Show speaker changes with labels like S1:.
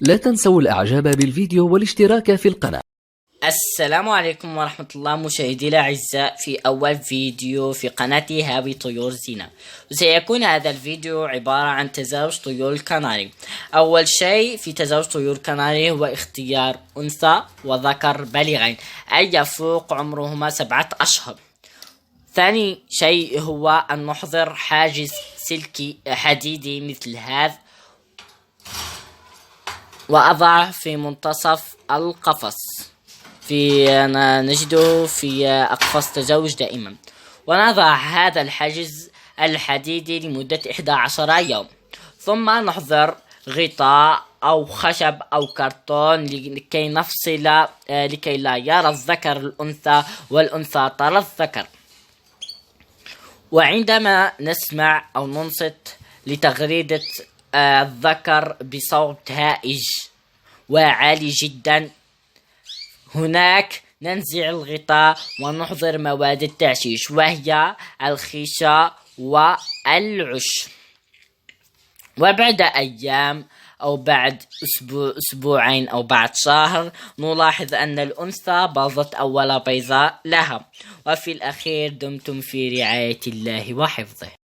S1: لا تنسوا الإعجاب بالفيديو والاشتراك في القناة.
S2: السلام عليكم ورحمة الله مشاهدي الأعزاء، في أول فيديو في قناتي هاوي طيور زينة. وسيكون هذا الفيديو عبارة عن تزاوج طيور الكناري. أول شيء في تزاوج طيور الكناري هو اختيار أنثى وذكر بالغين، أي يفوق عمرهما 7 أشهر. ثاني شيء هو أن نحضر حاجز سلكي حديدي مثل هذا وأضع في منتصف القفص، نجده في أقفاص تزاوج دائما، ونضع هذا الحاجز الحديدي لمدة 11 يوم. ثم نحضر غطاء أو خشب أو كرتون لكي نفصل، لكي لا يرى الذكر الأنثى والأنثى ترى الذكر. وعندما نسمع أو ننصت لتغريدة الذكر بصوت هائج وعالي جدا، هناك ننزع الغطاء ونحضر مواد التعشيش، وهي الخيشة والعش. وبعد أيام أو بعد أسبوعين أو بعد شهر نلاحظ أن الأنثى بيضت أول بيضة لها. وفي الأخير دمتم في رعاية الله وحفظه.